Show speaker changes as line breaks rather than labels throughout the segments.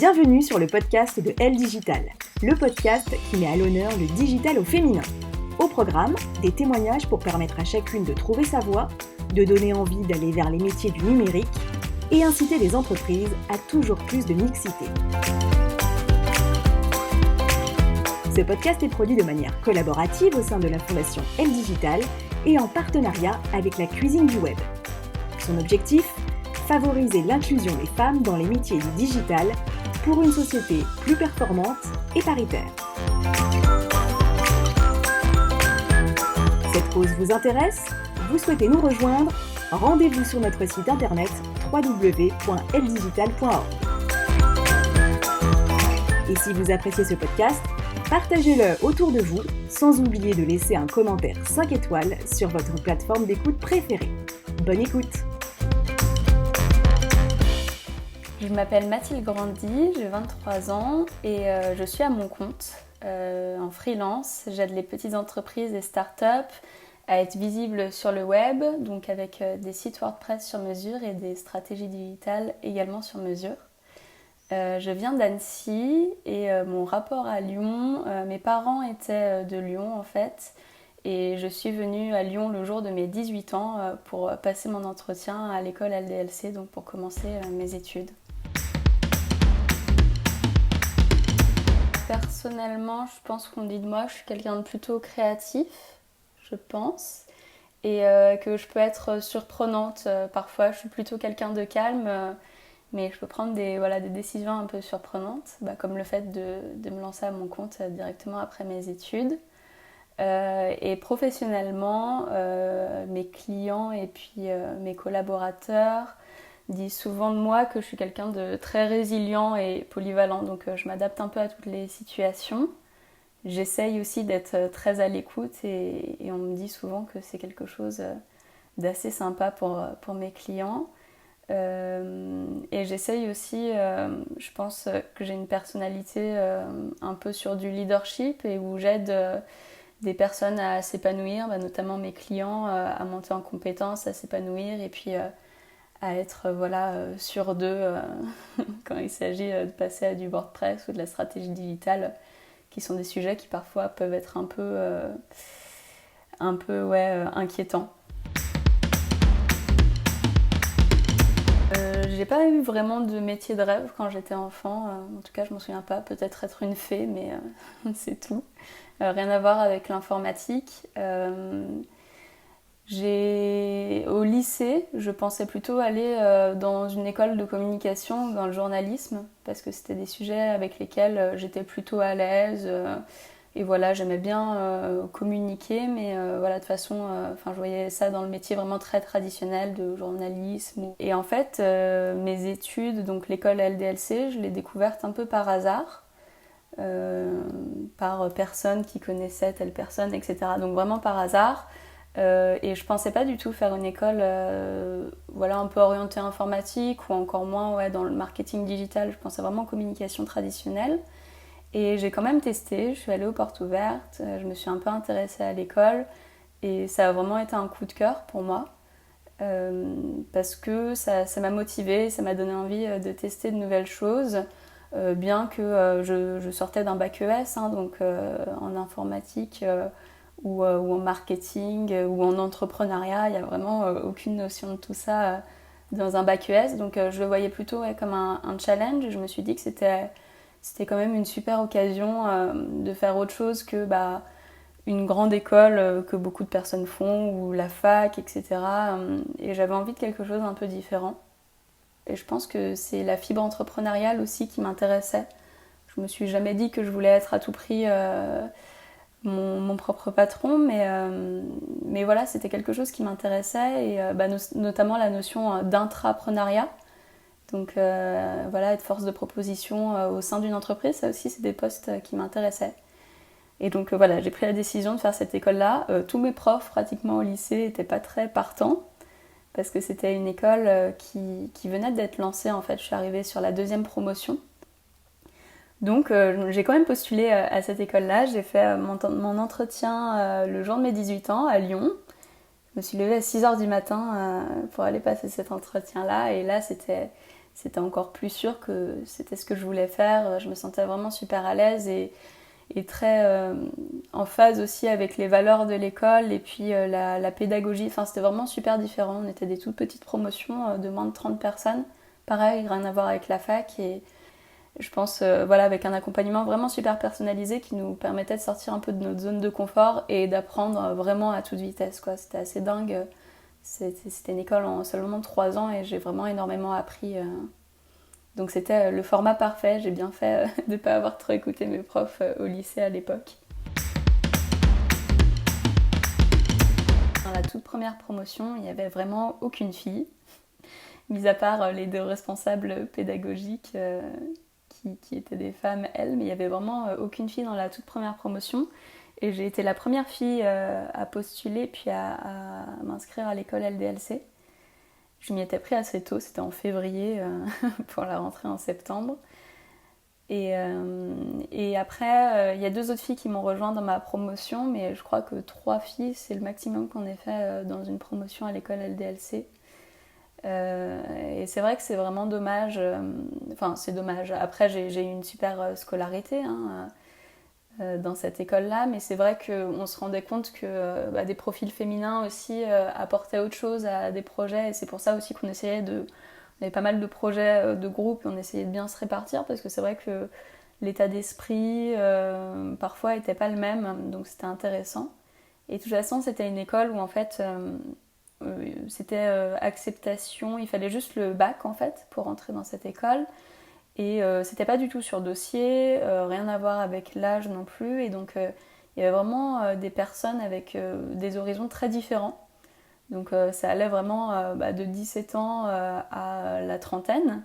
Bienvenue sur le podcast de Elle Digital, le podcast qui met à l'honneur le digital au féminin. Au programme, des témoignages pour permettre à chacune de trouver sa voie, de donner envie d'aller vers les métiers du numérique et inciter les entreprises à toujours plus de mixité. Ce podcast est produit de manière collaborative au sein de la Fondation Elle Digital et en partenariat avec la Cuisine du Web. Son objectif ? Favoriser l'inclusion des femmes dans les métiers du digital pour une société plus performante et paritaire. Cette cause vous intéresse ? Vous souhaitez nous rejoindre ? Rendez-vous sur notre site internet www.eldigital.org. Et si vous appréciez ce podcast, partagez-le autour de vous, sans oublier de laisser un commentaire 5 étoiles sur votre plateforme d'écoute préférée. Bonne écoute!
Je m'appelle Mathilde Grandy, j'ai 23 ans et je suis à mon compte en freelance. J'aide les petites entreprises et startups à être visibles sur le web, donc avec des sites WordPress sur mesure et des stratégies digitales également sur mesure. Je viens d'Annecy et mon rapport à Lyon, mes parents étaient de Lyon en fait, et je suis venue à Lyon le jour de mes 18 ans pour passer mon entretien à l'école LDLC, donc pour commencer mes études. Personnellement, je pense qu'on dit de moi, je suis quelqu'un de plutôt créatif, je pense, et que je peux être surprenante parfois. Je suis plutôt quelqu'un de calme, mais je peux prendre des décisions un peu surprenantes, comme le fait de me lancer à mon compte directement après mes études. Et professionnellement, mes clients et puis mes collaborateurs disent souvent de moi que je suis quelqu'un de très résilient et polyvalent, donc je m'adapte un peu à toutes les situations. J'essaye aussi d'être très à l'écoute et on me dit souvent que c'est quelque chose d'assez sympa pour mes clients. Et j'essaye aussi, je pense que j'ai une personnalité un peu sur du leadership et où j'aide des personnes à s'épanouir, notamment mes clients, à monter en compétences, à s'épanouir et puis à être sûr d'eux quand il s'agit de passer à du WordPress ou de la stratégie digitale, qui sont des sujets qui parfois peuvent être un peu inquiétants. J'ai pas eu vraiment de métier de rêve quand j'étais enfant, en tout cas je m'en souviens pas, peut-être être une fée, mais c'est tout. Rien à voir avec l'informatique. Au lycée, je pensais plutôt aller dans une école de communication, dans le journalisme, parce que c'était des sujets avec lesquels j'étais plutôt à l'aise. Et voilà, j'aimais bien communiquer, mais de façon, je voyais ça dans le métier vraiment très traditionnel de journalisme. Et en fait, mes études, donc l'école LDLC, je l'ai découverte un peu par hasard, par personne qui connaissait telle personne, etc. Donc vraiment par hasard. Et je pensais pas du tout faire une école un peu orientée informatique ou encore moins dans le marketing digital. Je pensais vraiment communication traditionnelle. Et j'ai quand même testé, je suis allée aux portes ouvertes, je me suis un peu intéressée à l'école et ça a vraiment été un coup de cœur pour moi parce que ça m'a motivée, ça m'a donné envie de tester de nouvelles choses, bien que je sortais d'un bac ES, donc en informatique ou en marketing ou en entrepreneuriat, il n'y a vraiment aucune notion de tout ça dans un bac ES, donc je le voyais plutôt comme un challenge et je me suis dit que c'était quand même une super occasion de faire autre chose que une grande école que beaucoup de personnes font ou la fac, etc. Et j'avais envie de quelque chose un peu différent. Et je pense que c'est la fibre entrepreneuriale aussi qui m'intéressait. Je me suis jamais dit que je voulais être à tout prix mon propre patron, mais voilà, c'était quelque chose qui m'intéressait et notamment la notion d'intrapreneuriat. Donc être force de proposition au sein d'une entreprise, ça aussi c'est des postes qui m'intéressaient. Et donc j'ai pris la décision de faire cette école-là. Tous mes profs pratiquement au lycée n'étaient pas très partants parce que c'était une école qui venait d'être lancée en fait. Je suis arrivée sur la 2e promotion. Donc j'ai quand même postulé à cette école-là. J'ai fait mon entretien le jour de mes 18 ans à Lyon. Je me suis levée à 6h du matin pour aller passer cet entretien-là et là c'était c'était encore plus sûr que c'était ce que je voulais faire. Je me sentais vraiment super à l'aise et très en phase aussi avec les valeurs de l'école et puis la pédagogie. Enfin, c'était vraiment super différent. On était des toutes petites promotions de moins de 30 personnes. Pareil, rien à voir avec la fac. Et je pense, avec un accompagnement vraiment super personnalisé qui nous permettait de sortir un peu de notre zone de confort et d'apprendre vraiment à toute vitesse, quoi. C'était assez dingue. C'était une école en seulement 3 ans et j'ai vraiment énormément appris. Donc c'était le format parfait. J'ai bien fait de ne pas avoir trop écouté mes profs au lycée à l'époque. Dans la toute première promotion, il n'y avait vraiment aucune fille, mis à part les 2 responsables pédagogiques qui étaient des femmes, elles, mais il n'y avait vraiment aucune fille dans la toute première promotion. Et j'ai été la première fille à postuler puis à m'inscrire à l'école LDLC. Je m'y étais pris assez tôt, c'était en février pour la rentrée en septembre. Et après, il y a 2 autres filles qui m'ont rejoint dans ma promotion, mais je crois que 3 filles, c'est le maximum qu'on ait fait dans une promotion à l'école LDLC. Et c'est vrai que c'est vraiment dommage. Enfin, c'est dommage. Après, j'ai eu une super scolarité dans cette école-là, mais c'est vrai qu'on se rendait compte que des profils féminins aussi apportaient autre chose à des projets, et c'est pour ça aussi qu'on essayait de... On avait pas mal de projets de groupe et on essayait de bien se répartir, parce que c'est vrai que l'état d'esprit parfois était pas le même, donc c'était intéressant. Et de toute façon, c'était une école où en fait c'était acceptation, il fallait juste le bac en fait pour entrer dans cette école. Et c'était pas du tout sur dossier, rien à voir avec l'âge non plus. Et donc il y avait vraiment des personnes avec des horizons très différents. Donc ça allait vraiment de 17 ans à la trentaine,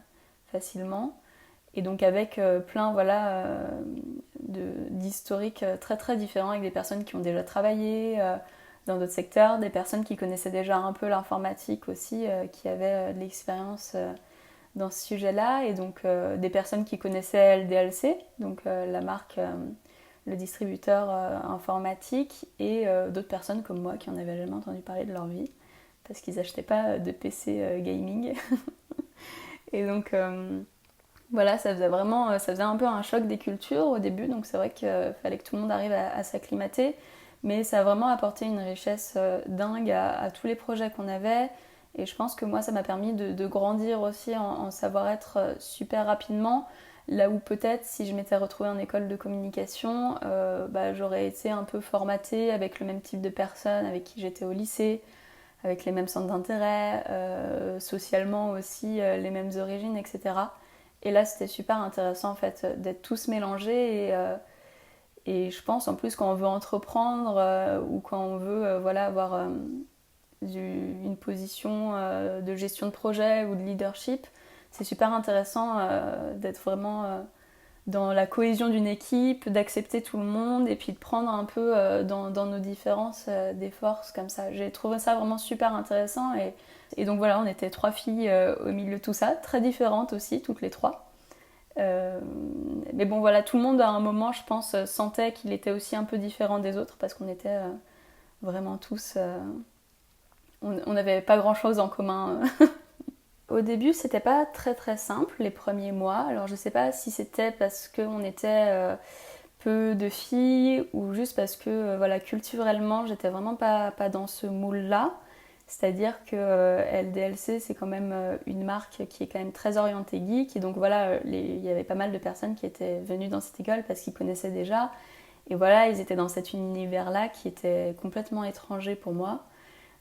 facilement. Et donc avec plein d'historiques très très différents, avec des personnes qui ont déjà travaillé dans d'autres secteurs, des personnes qui connaissaient déjà un peu l'informatique aussi, qui avaient de l'expérience dans ce sujet-là, et donc des personnes qui connaissaient LDLC, donc la marque, le distributeur informatique, et d'autres personnes comme moi qui en avaient jamais entendu parler de leur vie, parce qu'ils n'achetaient pas de PC gaming. Et donc ça faisait un peu un choc des cultures au début, donc c'est vrai qu'il fallait que tout le monde arrive à s'acclimater, mais ça a vraiment apporté une richesse dingue à tous les projets qu'on avait. Et je pense que moi, ça m'a permis de grandir aussi en savoir-être super rapidement. Là où peut-être, si je m'étais retrouvée en école de communication, j'aurais été un peu formatée avec le même type de personnes avec qui j'étais au lycée, avec les mêmes centres d'intérêt, socialement aussi les mêmes origines, etc. Et là, c'était super intéressant en fait d'être tous mélangés. Et je pense en plus quand on veut entreprendre ou quand on veut avoir une position de gestion de projet ou de leadership, c'est super intéressant d'être vraiment dans la cohésion d'une équipe, d'accepter tout le monde et puis de prendre un peu dans nos différences des forces comme ça. J'ai trouvé ça vraiment super intéressant et donc voilà, on était 3 filles au milieu de tout ça, très différentes aussi, toutes les 3. Mais bon voilà, tout le monde à un moment, je pense, sentait qu'il était aussi un peu différent des autres parce qu'on était vraiment tous... on n'avait pas grand chose en commun. Au début, c'était pas très très simple les premiers mois. Alors je sais pas si c'était parce qu'on était peu de filles ou juste parce que culturellement, j'étais vraiment pas dans ce moule-là. C'est-à-dire que LDLC, c'est quand même une marque qui est quand même très orientée geek. Et donc il y avait pas mal de personnes qui étaient venues dans cette école parce qu'ils connaissaient déjà. Et voilà, ils étaient dans cet univers-là qui était complètement étranger pour moi.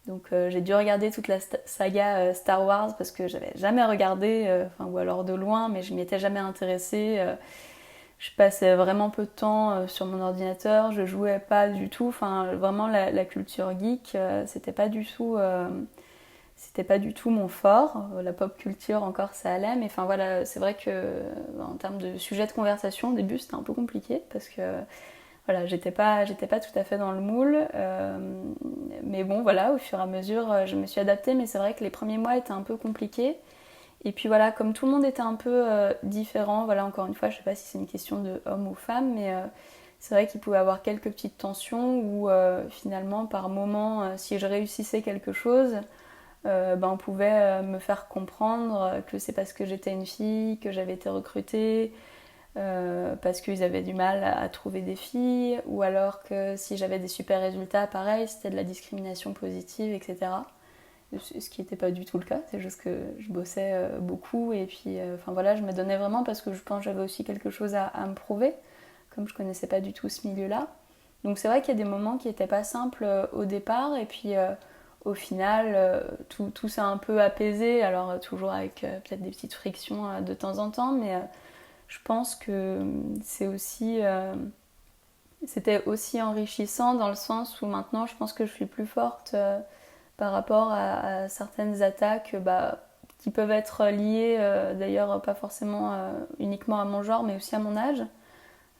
Donc j'ai dû regarder toute la saga Star Wars parce que j'avais jamais regardé, ou alors de loin, mais je m'y étais jamais intéressée. Je passais vraiment peu de temps sur mon ordinateur, je jouais pas du tout. Enfin, vraiment la culture geek, c'était pas du tout mon fort. La pop culture encore ça allait, mais enfin voilà, c'est vrai que en termes de sujet de conversation, au début c'était un peu compliqué parce que voilà, j'étais pas tout à fait dans le moule, mais bon voilà, au fur et à mesure je me suis adaptée, mais c'est vrai que les premiers mois étaient un peu compliqués. Et puis voilà, comme tout le monde était un peu différent, voilà, encore une fois, je sais pas si c'est une question de homme ou femme, mais c'est vrai qu'il pouvait y avoir quelques petites tensions où finalement par moment, si je réussissais quelque chose, on pouvait me faire comprendre que c'est parce que j'étais une fille, que j'avais été recrutée, parce qu'ils avaient du mal à trouver des filles, ou alors que si j'avais des super résultats, pareil, c'était de la discrimination positive, etc. Ce qui n'était pas du tout le cas, c'est juste que je bossais beaucoup et puis je me donnais vraiment parce que je pense que j'avais aussi quelque chose à me prouver, comme je connaissais pas du tout ce milieu-là. Donc c'est vrai qu'il y a des moments qui n'étaient pas simples au départ et puis au final tout s'est un peu apaisé, alors toujours avec peut-être des petites frictions de temps en temps, mais je pense que c'était aussi enrichissant dans le sens où maintenant je pense que je suis plus forte par rapport à certaines attaques qui peuvent être liées d'ailleurs pas forcément uniquement à mon genre mais aussi à mon âge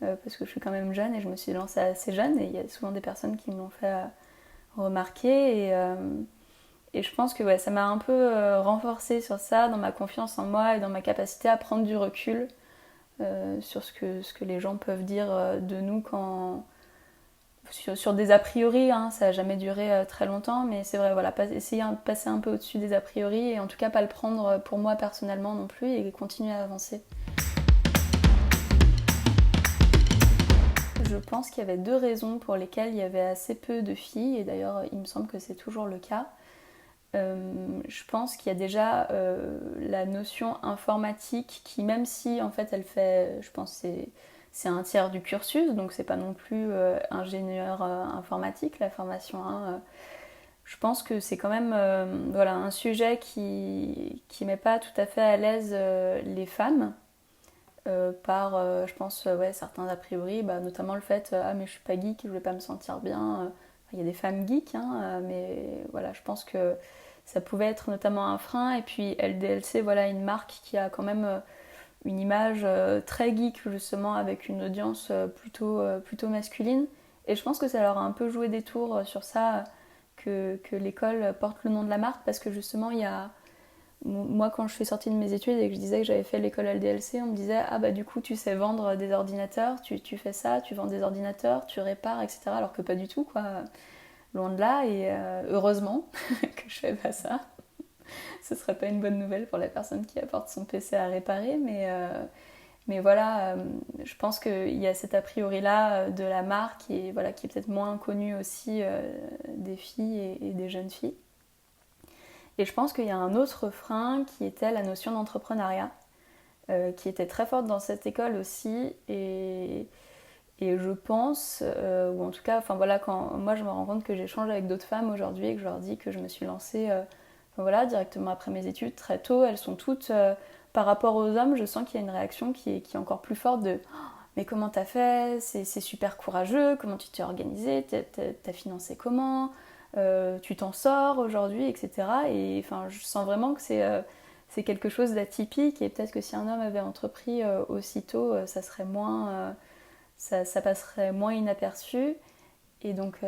parce que je suis quand même jeune et je me suis lancée assez jeune et il y a souvent des personnes qui me l'ont fait remarquer et je pense que ouais, ça m'a un peu renforcée sur ça, dans ma confiance en moi et dans ma capacité à prendre du recul sur ce que les gens peuvent dire de nous sur des a priori, hein, ça n'a jamais duré très longtemps, mais c'est vrai, voilà, essayer de passer un peu au-dessus des a priori et en tout cas pas le prendre pour moi personnellement non plus et continuer à avancer. Je pense qu'il y avait 2 raisons pour lesquelles il y avait assez peu de filles, et d'ailleurs il me semble que c'est toujours le cas. Je pense qu'il y a déjà la notion informatique qui, même si en fait elle fait, je pense c'est un tiers du cursus, donc c'est pas non plus ingénieur informatique la formation. Hein, je pense que c'est quand même un sujet qui met pas tout à fait à l'aise les femmes par, je pense, certains a priori, notamment le fait ah mais je suis pas geek, je vais pas me sentir bien. Il y a des femmes geeks, hein, mais voilà, je pense que ça pouvait être notamment un frein. Et puis LDLC, voilà, une marque qui a quand même une image très geek justement avec une audience plutôt masculine. Et je pense que ça leur a un peu joué des tours sur ça que l'école porte le nom de la marque parce que justement il y a... Moi quand je suis sortie de mes études et que je disais que j'avais fait l'école LDLC, on me disait ah bah du coup tu sais vendre des ordinateurs, tu fais ça, tu vends des ordinateurs, tu répares, etc. Alors que pas du tout quoi, loin de là et heureusement que je fais pas ça. Ce serait pas une bonne nouvelle pour la personne qui apporte son PC à réparer, mais voilà, je pense qu'il y a cet a priori là de la marque et voilà, qui est peut-être moins connu aussi des filles et des jeunes filles. Et je pense qu'il y a un autre frein qui était la notion d'entrepreneuriat, qui était très forte dans cette école aussi. Et je pense, ou en tout cas, quand moi je me rends compte que j'échange avec d'autres femmes aujourd'hui et que je leur dis que je me suis lancée directement après mes études très tôt, elles sont toutes, par rapport aux hommes, je sens qu'il y a une réaction qui est encore plus forte de oh, mais comment t'as fait, c'est super courageux, comment tu t'es organisé, t'as financé comment, tu t'en sors aujourd'hui, etc. Et je sens vraiment que c'est quelque chose d'atypique et peut-être que si un homme avait entrepris aussitôt, ça serait moins... ça passerait moins inaperçu. Et donc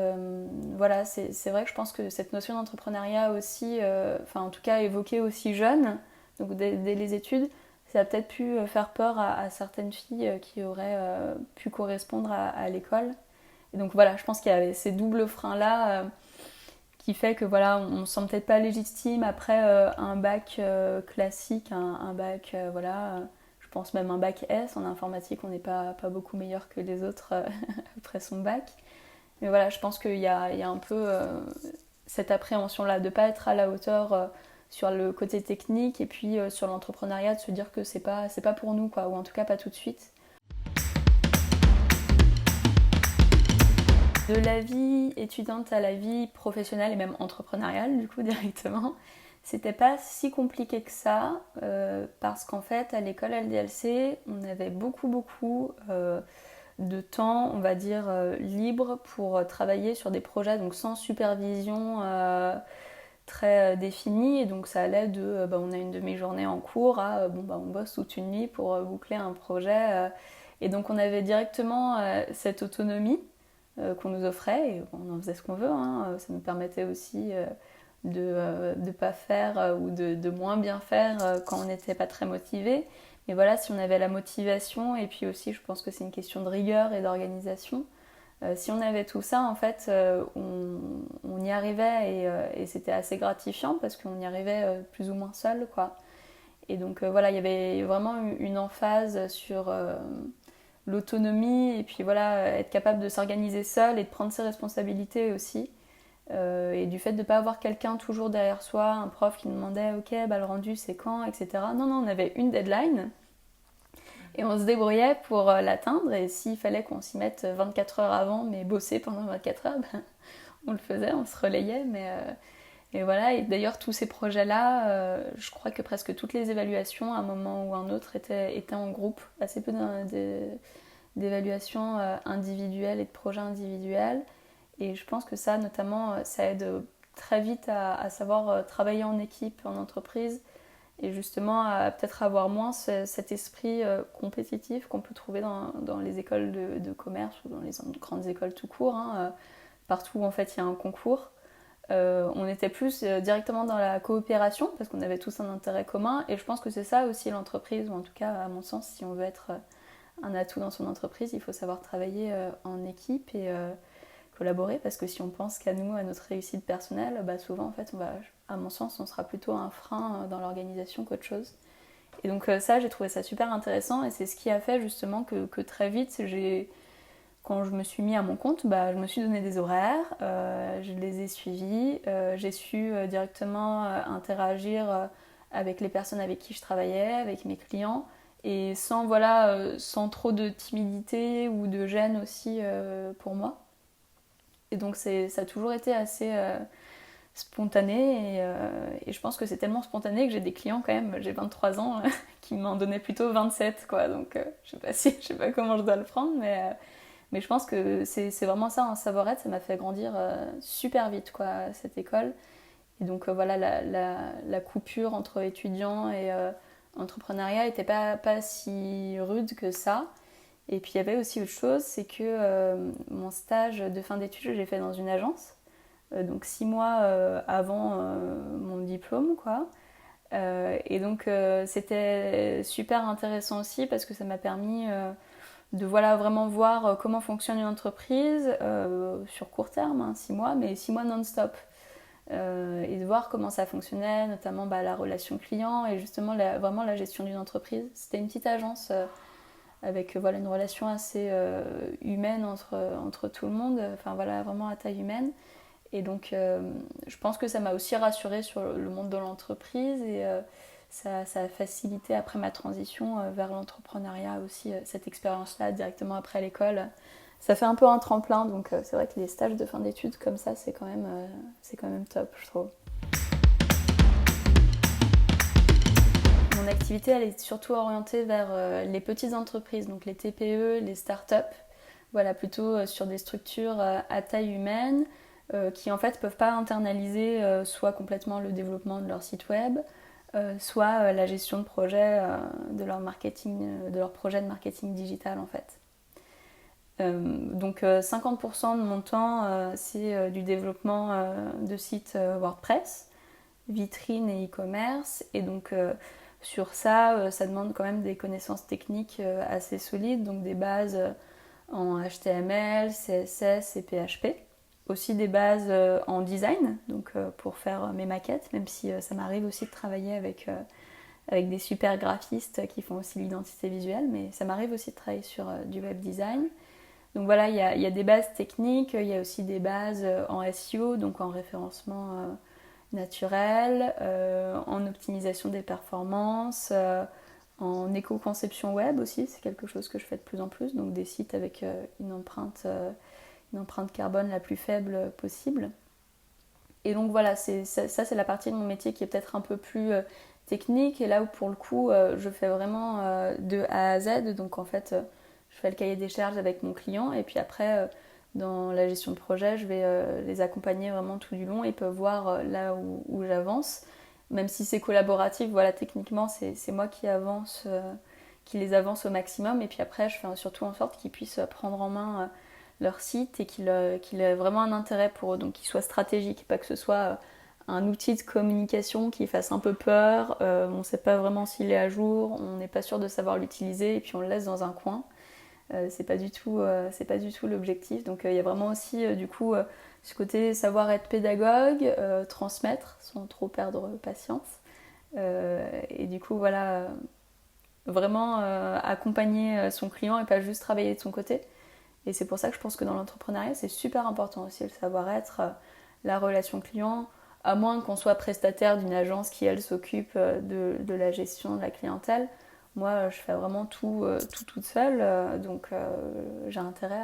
voilà, c'est vrai que je pense que cette notion d'entrepreneuriat aussi, en tout cas évoquée aussi jeune, donc dès les études, ça a peut-être pu faire peur à certaines filles qui auraient pu correspondre à l'école. Et donc voilà, je pense qu'il y avait ces doubles freins-là qui fait que voilà, on ne se sent peut-être pas légitime après un bac classique, un bac je pense même un bac S en informatique, on n'est pas beaucoup meilleur que les autres après son bac. Mais voilà, je pense qu'il y a un peu cette appréhension-là de ne pas être à la hauteur sur le côté technique et puis sur l'entrepreneuriat, de se dire que c'est pas pour nous, quoi, ou en tout cas pas tout de suite. De la vie étudiante à la vie professionnelle et même entrepreneuriale, du coup, directement, c'était pas si compliqué que ça, parce qu'en fait, à l'école LDLC, on avait beaucoup de temps, on va dire, libre pour travailler sur des projets, donc sans supervision très définie. Et donc ça allait de, on a une demi-journée en cours à, on bosse toute une nuit pour boucler un projet. Et donc on avait directement cette autonomie qu'on nous offrait, et on en faisait ce qu'on veut, hein. Ça nous permettait aussi de ne pas faire ou de moins bien faire quand on n'était pas très motivé. Mais voilà, si on avait la motivation, et puis aussi je pense que c'est une question de rigueur et d'organisation, Si on avait tout ça, en fait, on y arrivait et c'était assez gratifiant parce qu'on y arrivait plus ou moins seul, quoi. Et donc voilà, il y avait vraiment une emphase sur l'autonomie et puis voilà, être capable de s'organiser seul et de prendre ses responsabilités aussi. Et du fait de ne pas avoir quelqu'un toujours derrière soi, un prof qui nous demandait ok, bah, le rendu c'est quand, etc. Non, non, on avait une deadline et on se débrouillait pour l'atteindre. Et s'il fallait qu'on s'y mette 24 heures avant, mais bosser pendant 24 heures, ben, on le faisait, on se relayait. Et voilà, et d'ailleurs tous ces projets-là, je crois que presque toutes les évaluations à un moment ou un autre étaient en groupe, assez peu d'évaluations individuelles et de projets individuels. Et je pense que ça, notamment, ça aide très vite à savoir travailler en équipe, en entreprise, et justement à peut-être avoir moins cet esprit compétitif qu'on peut trouver dans les écoles de commerce ou dans les grandes écoles tout court, hein, partout où en fait il y a un concours. On était plus directement dans la coopération parce qu'on avait tous un intérêt commun, et je pense que c'est ça aussi l'entreprise, ou en tout cas à mon sens, si on veut être un atout dans son entreprise, il faut savoir travailler en équipe et collaborer, parce que si on pense qu'à nous, à notre réussite personnelle, bah souvent en fait à mon sens, on sera plutôt un frein dans l'organisation qu'autre chose. Et donc ça, j'ai trouvé ça super intéressant, et c'est ce qui a fait justement que très vite, quand je me suis mis à mon compte, bah, je me suis donné des horaires, je les ai suivis, j'ai su directement interagir avec les personnes avec qui je travaillais, avec mes clients, et sans trop de timidité ou de gêne aussi pour moi. Et donc ça a toujours été assez spontané, et je pense que c'est tellement spontané que j'ai des clients quand même, j'ai 23 ans, qui m'en donnaient plutôt 27, quoi. Donc je sais pas comment je dois le prendre, mais je pense que c'est vraiment ça, un savoir-être, ça m'a fait grandir super vite, quoi, cette école. Et donc voilà, la coupure entre étudiants et entrepreneuriat n'était pas si rude que ça. Et puis il y avait aussi autre chose, c'est que mon stage de fin d'études, je l'ai fait dans une agence, donc 6 mois avant mon diplôme, quoi. Et donc c'était super intéressant aussi parce que ça m'a permis de vraiment voir comment fonctionne une entreprise sur court terme, hein, 6 mois, mais 6 mois non-stop. Et de voir comment ça fonctionnait, notamment la relation client et justement vraiment la gestion d'une entreprise. C'était une petite agence avec une relation assez humaine entre tout le monde, enfin voilà, vraiment à taille humaine. Et donc je pense que ça m'a aussi rassurée sur le monde de l'entreprise, et ça a facilité après ma transition vers l'entrepreneuriat aussi, cette expérience-là directement après l'école. Ça fait un peu un tremplin, donc c'est vrai que les stages de fin d'études comme ça, c'est quand même top, je trouve. Mon activité, elle est surtout orientée vers les petites entreprises, donc les TPE, les startups, voilà, plutôt sur des structures à taille humaine, qui en fait peuvent pas internaliser soit complètement le développement de leur site web, soit la gestion de projet de leur marketing, de leur projet de marketing digital en fait. Donc 50% de mon temps, c'est du développement de sites WordPress, vitrine et e-commerce, et donc sur ça, ça demande quand même des connaissances techniques assez solides, donc des bases en HTML, CSS et PHP. Aussi des bases en design, donc pour faire mes maquettes, même si ça m'arrive aussi de travailler avec des super graphistes qui font aussi l'identité visuelle, mais ça m'arrive aussi de travailler sur du web design. Donc voilà, il y a des bases techniques, il y a aussi des bases en SEO, donc en référencement naturel, en optimisation des performances, en éco-conception web aussi, c'est quelque chose que je fais de plus en plus, donc des sites avec une empreinte carbone la plus faible possible. Et donc voilà, ça c'est la partie de mon métier qui est peut-être un peu plus technique, et là où pour le coup je fais vraiment de A à Z, donc en fait je fais le cahier des charges avec mon client, et puis après dans la gestion de projet, je vais les accompagner vraiment tout du long. Ils peuvent voir là où j'avance, même si c'est collaboratif. Voilà, techniquement, c'est moi qui les avance au maximum. Et puis après, je fais surtout en sorte qu'ils puissent prendre en main leur site et qu'il ait vraiment un intérêt pour eux, donc qu'il soit stratégique, pas que ce soit un outil de communication qui fasse un peu peur. On ne sait pas vraiment s'il est à jour, on n'est pas sûr de savoir l'utiliser, et puis on le laisse dans un coin. C'est pas du tout l'objectif. Donc il y a vraiment aussi du coup ce côté savoir être pédagogue, transmettre sans trop perdre patience. Et du coup voilà, vraiment accompagner son client et pas juste travailler de son côté. Et c'est pour ça que je pense que dans l'entrepreneuriat, c'est super important aussi le savoir-être, la relation client, à moins qu'on soit prestataire d'une agence qui, elle, s'occupe de la gestion de la clientèle. Moi, je fais vraiment tout toute seule, donc j'ai intérêt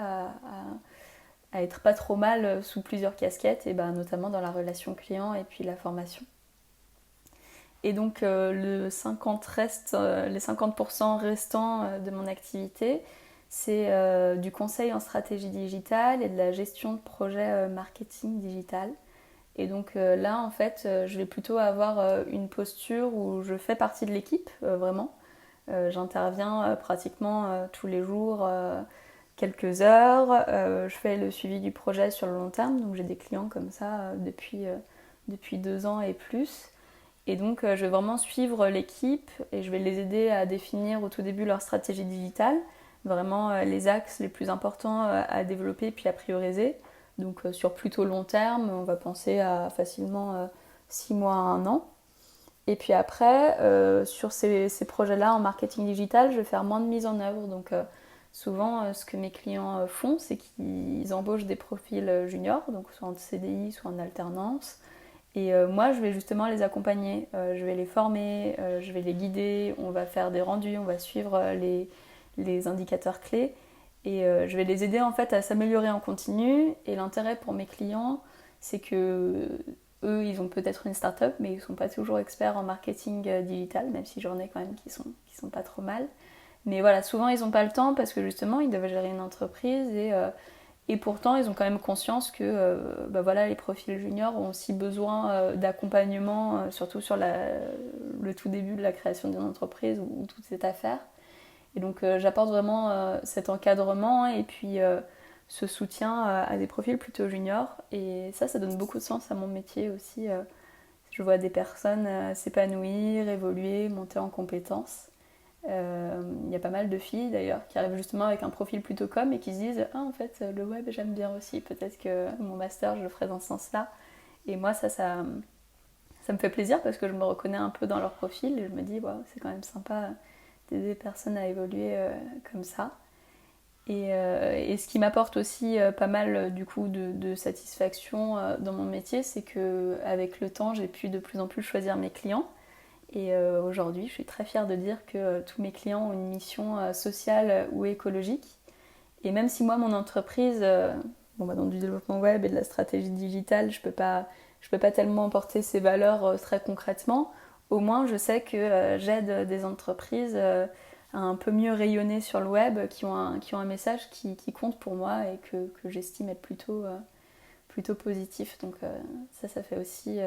à être pas trop mal sous plusieurs casquettes, et ben, notamment dans la relation client et puis la formation. Et donc les 50% restants de mon activité, c'est du conseil en stratégie digitale et de la gestion de projets marketing digital. Et donc là, en fait, je vais plutôt avoir une posture où je fais partie de l'équipe, vraiment. J'interviens pratiquement tous les jours, quelques heures. Je fais le suivi du projet sur le long terme, donc j'ai des clients comme ça depuis 2 ans et plus. Et donc je vais vraiment suivre l'équipe et je vais les aider à définir au tout début leur stratégie digitale, vraiment les axes les plus importants à développer puis à prioriser. Donc sur plutôt long terme, on va penser à facilement 6 mois à 1 an. Et puis après, sur ces projets-là en marketing digital, je vais faire moins de mise en œuvre. Donc souvent, ce que mes clients font, c'est qu'ils embauchent des profils juniors, donc soit en CDI, soit en alternance. Et moi, je vais justement les accompagner, je vais les former, je vais les guider, on va faire des rendus, on va suivre les indicateurs clés et je vais les aider en fait à s'améliorer en continu. Et l'intérêt pour mes clients, c'est que eux, ils ont peut-être une start-up, mais ils ne sont pas toujours experts en marketing digital, même si j'en ai quand même qui sont pas trop mal. Mais voilà, souvent ils n'ont pas le temps parce que justement, ils doivent gérer une entreprise et pourtant, ils ont quand même conscience que voilà, les profils juniors ont aussi besoin d'accompagnement, surtout sur le tout début de la création d'une entreprise où tout est à faire. Et donc, j'apporte vraiment cet encadrement et puis ce soutien à des profils plutôt juniors. Et ça donne beaucoup de sens à mon métier aussi. Je vois des personnes s'épanouir, évoluer, monter en compétences. Y a pas mal de filles d'ailleurs qui arrivent justement avec un profil plutôt com et qui se disent ah en fait le web j'aime bien aussi, peut-être que mon master je le ferai dans ce sens là. Et moi ça me fait plaisir parce que je me reconnais un peu dans leur profil et je me dis waouh, c'est quand même sympa d'aider des personnes à évoluer comme ça. Et ce qui m'apporte aussi pas mal du coup de satisfaction dans mon métier, c'est que avec le temps j'ai pu de plus en plus choisir mes clients. Et aujourd'hui, je suis très fière de dire que tous mes clients ont une mission sociale ou écologique. Et même si moi, mon entreprise, dans du développement web et de la stratégie digitale, je peux pas tellement porter ces valeurs très concrètement, au moins je sais que j'aide des entreprises à un peu mieux rayonner sur le web, qui ont un message qui compte pour moi et que j'estime être plutôt positif. Donc ça fait aussi...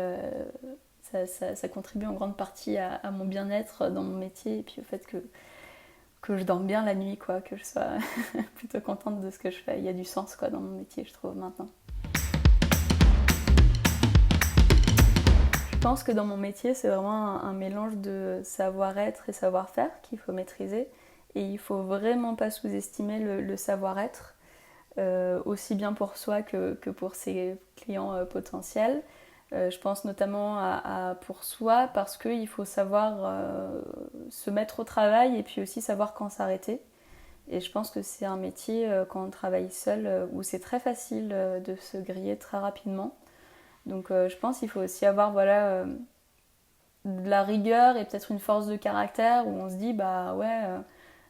Ça contribue en grande partie à mon bien-être dans mon métier et puis au fait que je dorme bien la nuit, quoi, que je sois plutôt contente de ce que je fais. Il y a du sens quoi, dans mon métier, je trouve, maintenant. Je pense que dans mon métier, c'est vraiment un mélange de savoir-être et savoir-faire qu'il faut maîtriser. Et il ne faut vraiment pas sous-estimer le savoir-être, aussi bien pour soi que pour ses clients potentiels. Je pense notamment à pour soi parce qu'il faut savoir se mettre au travail et puis aussi savoir quand s'arrêter. Et je pense que c'est un métier quand on travaille seul où c'est très facile de se griller très rapidement. Donc je pense qu'il faut aussi avoir de la rigueur et peut-être une force de caractère où on se dit bah ouais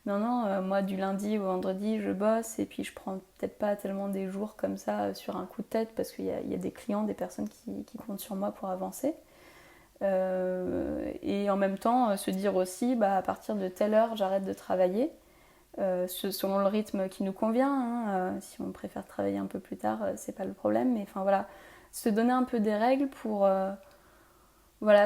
non moi du lundi au vendredi je bosse et puis je prends peut-être pas tellement des jours comme ça sur un coup de tête parce qu'il y a des clients, des personnes qui comptent sur moi pour avancer. Et en même temps se dire aussi à partir de telle heure j'arrête de travailler selon le rythme qui nous convient. Si on préfère travailler un peu plus tard c'est pas le problème, mais enfin voilà, se donner un peu des règles pour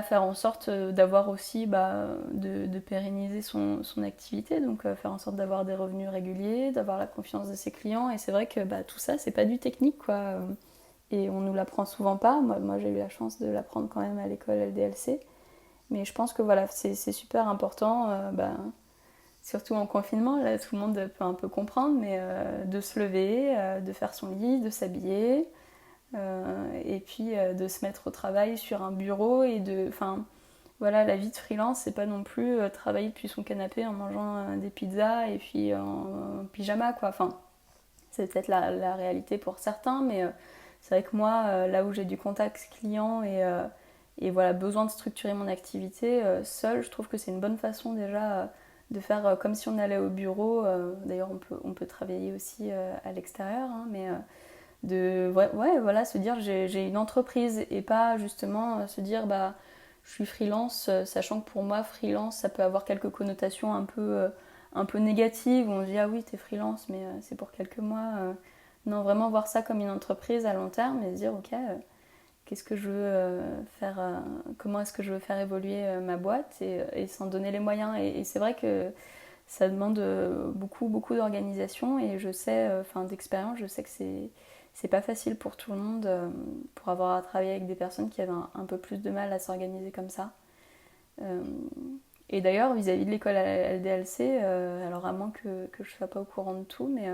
faire en sorte d'avoir aussi de pérenniser son activité, donc faire en sorte d'avoir des revenus réguliers, d'avoir la confiance de ses clients. Et c'est vrai que tout ça c'est pas du technique quoi, et on nous l'apprend souvent pas. Moi j'ai eu la chance de l'apprendre quand même à l'école LDLC, mais je pense que voilà c'est super important. surtout en confinement, là tout le monde peut un peu comprendre, mais de se lever, de faire son lit, de s'habiller, et puis de se mettre au travail sur un bureau et enfin, voilà, la vie de freelance, c'est pas non plus travailler depuis son canapé en mangeant des pizzas et puis en pyjama, quoi. Enfin, c'est peut-être la réalité pour certains, mais c'est vrai que moi, là où j'ai du contact client et voilà, besoin de structurer mon activité seule, je trouve que c'est une bonne façon déjà de faire comme si on allait au bureau. D'ailleurs, on peut travailler aussi à l'extérieur, hein, mais ouais, voilà, se dire j'ai une entreprise et pas justement se dire bah je suis freelance, sachant que pour moi freelance ça peut avoir quelques connotations un peu négatives où on se dit ah oui t'es freelance mais c'est pour quelques mois. Non, vraiment voir ça comme une entreprise à long terme et se dire ok qu'est-ce que je veux faire, comment est-ce que je veux faire évoluer ma boîte et s'en donner les moyens et c'est vrai que ça demande beaucoup d'organisation et je sais, enfin d'expérience, je sais que c'est pas facile pour tout le monde pour avoir à travailler avec des personnes qui avaient un peu plus de mal à s'organiser comme ça. Euh, et d'ailleurs, vis-à-vis de l'école LDLC, alors à moins que je sois pas au courant de tout, mais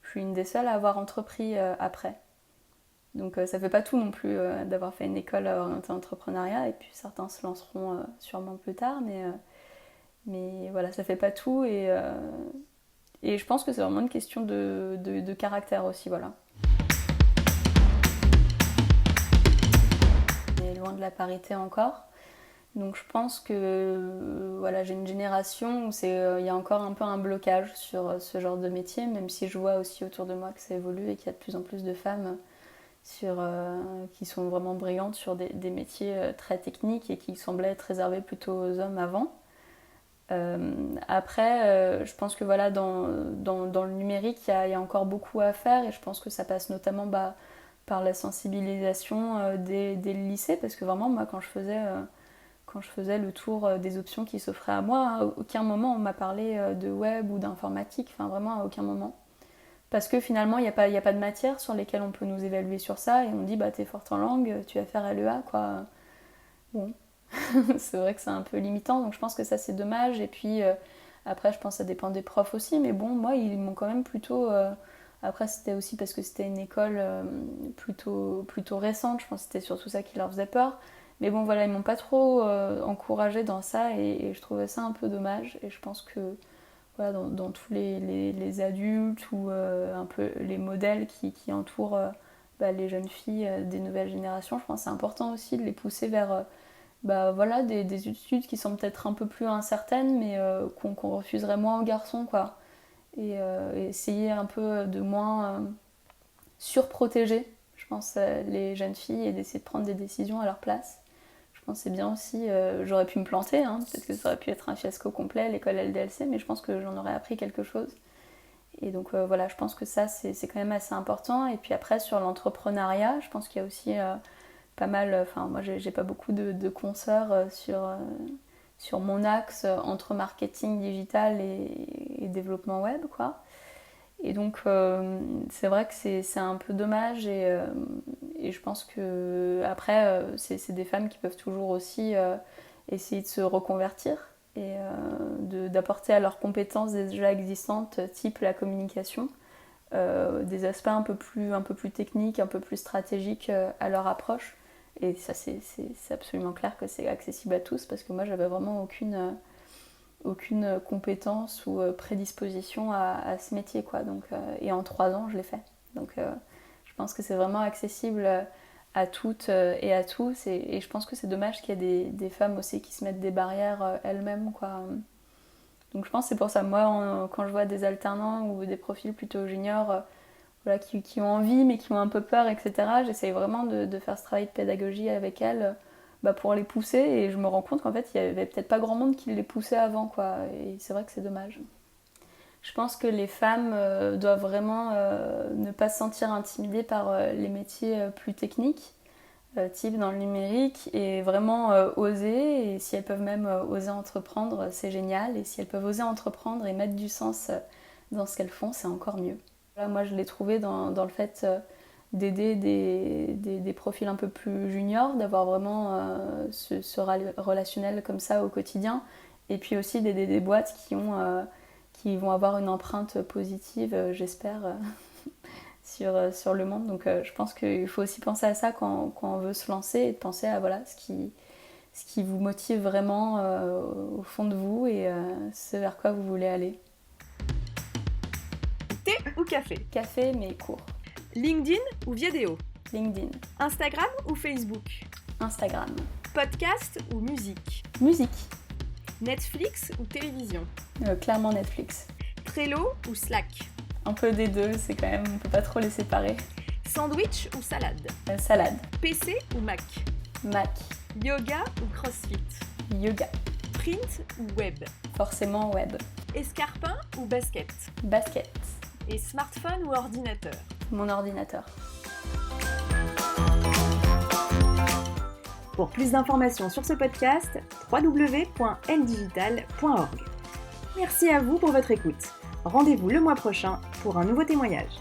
je suis une des seules à avoir entrepris après. Donc ça fait pas tout non plus d'avoir fait une école orientée entrepreneuriat et puis certains se lanceront sûrement plus tard, mais voilà, ça fait pas tout et je pense que c'est vraiment une question de caractère aussi, voilà. On est loin de la parité encore. Donc je pense que voilà, j'ai une génération où il y a encore un peu un blocage sur ce genre de métier, même si je vois aussi autour de moi que ça évolue et qu'il y a de plus en plus de femmes qui sont vraiment brillantes sur des métiers très techniques et qui semblaient être réservés plutôt aux hommes avant. Après, je pense que voilà, dans le numérique, il y a encore beaucoup à faire et je pense que ça passe notamment par la sensibilisation des lycées parce que vraiment, moi, quand je faisais le tour des options qui s'offraient à moi, à aucun moment on m'a parlé de web ou d'informatique, enfin vraiment à aucun moment. Parce que finalement, il n'y a pas de matière sur lesquelles on peut nous évaluer sur ça et on dit, bah t'es forte en langue, tu vas faire LEA, quoi. Bon, c'est vrai que c'est un peu limitant, donc je pense que ça c'est dommage. Et puis après, je pense que ça dépend des profs aussi, mais bon, moi, ils m'ont quand même plutôt... Après, c'était aussi parce que c'était une école plutôt récente, je pense que c'était surtout ça qui leur faisait peur. Mais bon, voilà, ils m'ont pas trop encouragée dans ça et je trouvais ça un peu dommage. Et je pense que voilà, dans tous les adultes ou un peu les modèles qui entourent bah, les jeunes filles des nouvelles générations, je pense que c'est important aussi de les pousser vers bah, voilà, des études qui sont peut-être un peu plus incertaines, mais qu'on refuserait moins aux garçons, quoi. Et essayer un peu de moins surprotéger, je pense, les jeunes filles et d'essayer de prendre des décisions à leur place. Je pense que c'est bien aussi, j'aurais pu me planter, hein, peut-être que ça aurait pu être un fiasco complet, l'école LDLC, mais je pense que j'en aurais appris quelque chose. Et donc voilà, je pense que ça, c'est quand même assez important. Et puis après, sur l'entrepreneuriat, je pense qu'il y a aussi pas mal, enfin moi j'ai pas beaucoup de consoeurs sur mon axe entre marketing digital et développement web, quoi. Et donc c'est vrai que c'est un peu dommage et je pense que après c'est des femmes qui peuvent toujours aussi essayer de se reconvertir et d'apporter à leurs compétences déjà existantes, type la communication, des aspects un peu plus techniques, un peu plus stratégiques à leur approche. Et ça c'est absolument clair que c'est accessible à tous parce que moi j'avais vraiment aucune compétence ou prédisposition à ce métier, quoi. Donc, et en 3 ans, je l'ai fait. Donc, je pense que c'est vraiment accessible à toutes et à tous. Et je pense que c'est dommage qu'il y ait des femmes aussi qui se mettent des barrières elles-mêmes, quoi. Donc, je pense que c'est pour ça, moi, quand je vois des alternants ou des profils plutôt juniors, voilà, qui ont envie mais qui ont un peu peur, etc., j'essaye vraiment de faire ce travail de pédagogie avec elles bah, pour les pousser et je me rends compte qu'en fait il y avait peut-être pas grand monde qui les poussait avant, quoi, et c'est vrai que c'est dommage. Je pense que les femmes doivent vraiment ne pas se sentir intimidées par les métiers plus techniques, type dans le numérique, et vraiment oser, et si elles peuvent même oser entreprendre, c'est génial, et si elles peuvent oser entreprendre et mettre du sens dans ce qu'elles font, c'est encore mieux. Là, moi je l'ai trouvé dans le fait d'aider des profils un peu plus juniors, d'avoir vraiment ce relationnel comme ça au quotidien, et puis aussi d'aider des boîtes qui vont avoir une empreinte positive, j'espère, sur le monde. Donc je pense qu'il faut aussi penser à ça quand on veut se lancer et de penser à voilà, ce qui vous motive vraiment au fond de vous et ce vers quoi vous voulez aller.
Thé ou café?
Café, mais court.
LinkedIn ou vidéo?
LinkedIn.
Instagram ou Facebook?
Instagram.
Podcast ou musique?
Musique.
Netflix ou télévision?
Clairement Netflix.
Trello ou Slack?
Un peu des deux, c'est quand même, on peut pas trop les séparer.
Sandwich ou salade?
Salade.
PC ou Mac?
Mac.
Yoga ou CrossFit?
Yoga.
Print ou web?
Forcément web.
Escarpin ou basket?
Basket.
Et smartphone ou ordinateur?
Mon ordinateur.
Pour plus d'informations sur ce podcast, www.eldigital.org. Merci à vous pour votre écoute. Rendez-vous le mois prochain pour un nouveau témoignage.